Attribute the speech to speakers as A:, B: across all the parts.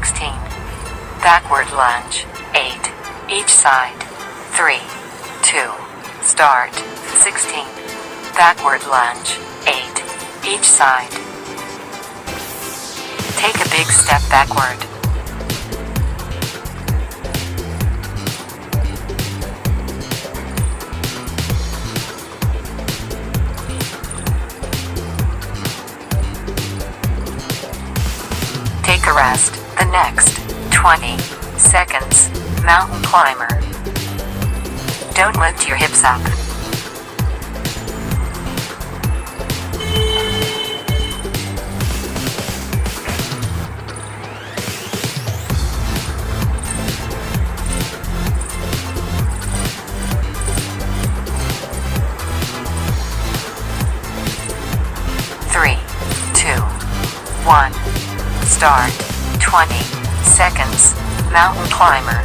A: 16. Backward lunge, 8. Each side. 3, 2. Start. 16. Backward lunge, 8. Each side. Take a big step backward. Take a rest. The next 20 seconds. Mountain climber. Don't lift your hips up. Three, 2, 1. Start. 20 seconds. Mountain climber.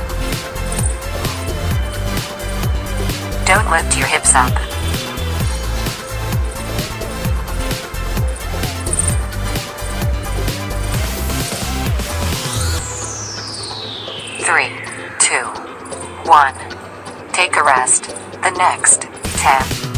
A: Don't lift your hips up. Three, 2, 1. Take a rest. The next 10.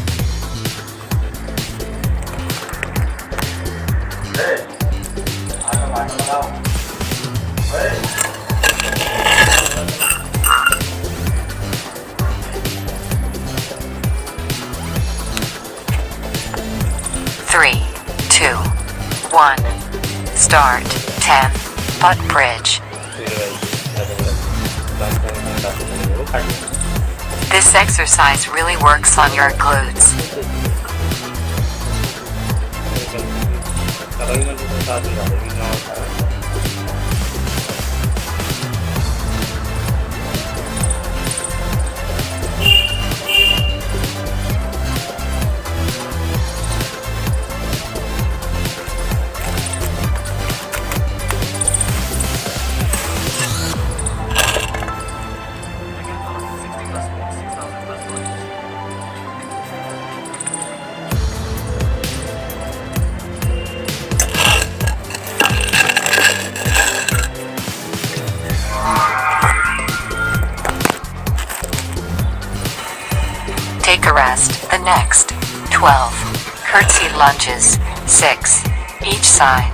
A: Three, 2, 1. Start. 10. Butt bridge. This exercise really works on your glutes. Take a rest. The next 12. Curtsy lunges. 6. Each side.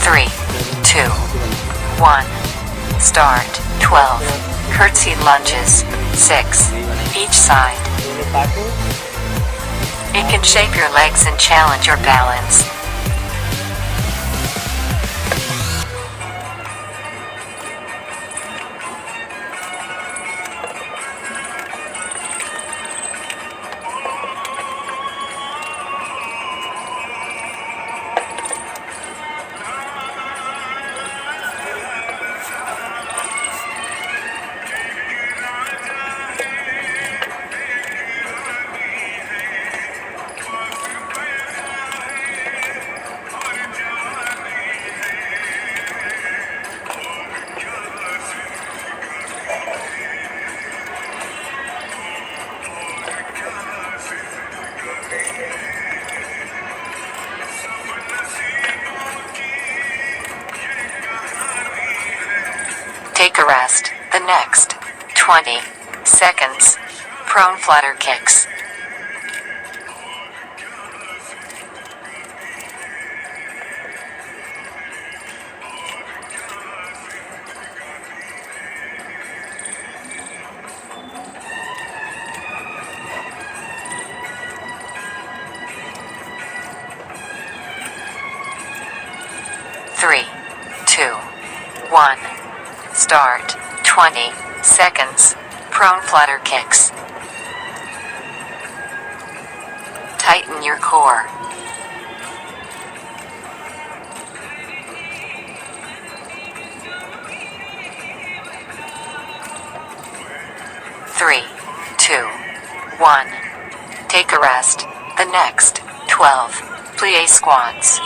A: Three, 2, 1. Start. 12. Curtsy lunges. 6. Each side. It can shape your legs and challenge your balance. Take a rest. The next 20 seconds. Prone flutter kicks. Three, 2, 1. Start. 20 seconds. Prone flutter kicks. Tighten your core. Three, 2, 1. Take a rest. The next 12 Plie squats.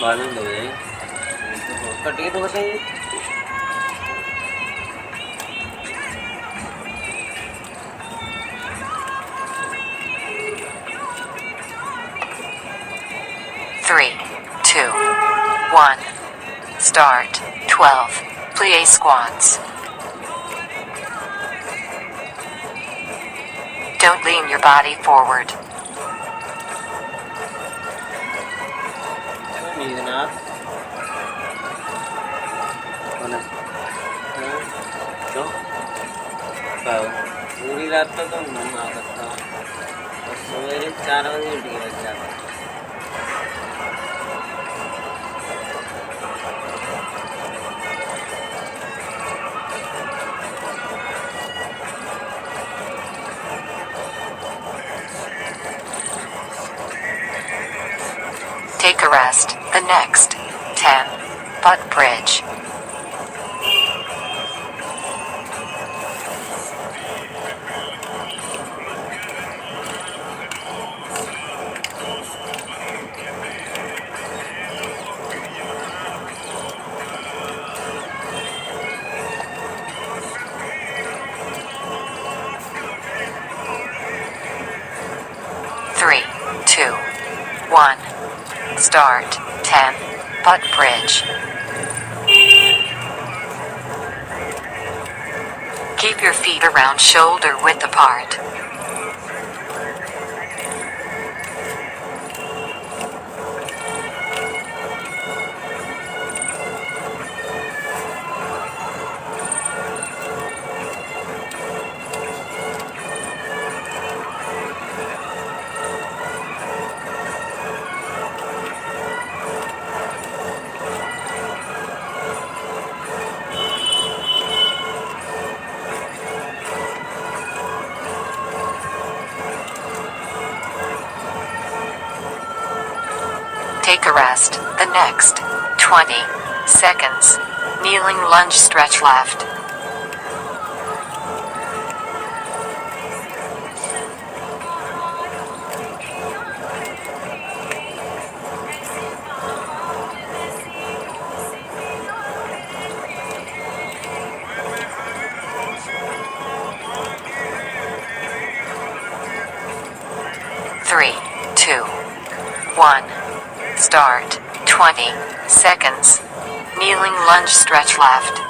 B: मालूम लग जाए cut के तो बताइए।
A: Three, 2, 1. Start. 12. Plie squats. Don't lean your body forward.
B: पूरी रात तो तुम घूमा करता और सवेरे 4 बजे उठ के लग जाता।
A: Take a rest. The next 10. Butt bridge. Three, 2, 1. Start. 10. Butt bridge. Keep your feet around shoulder width apart. Take a rest. The next 20 seconds. Kneeling lunge stretch left. Three, 2, 1. Start. 20 seconds. Kneeling lunge stretch left.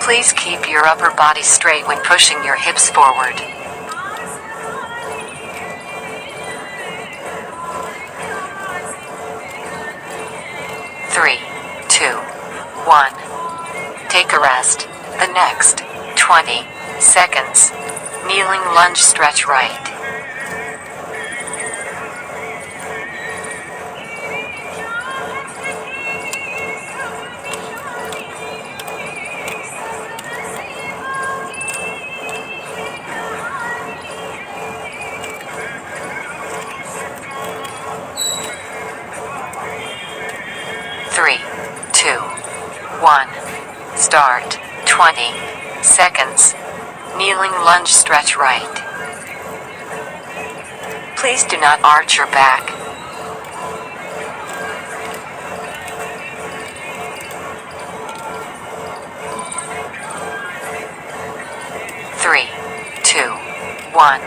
A: Please keep your upper body straight when pushing your hips forward. Three, 2, 1. Take a rest. The next 20 seconds. Kneeling lunge stretch right. Three, 2, 1. Start. 20 seconds. Kneeling lunge stretch right. Please do not arch your back. Three, 2, 1.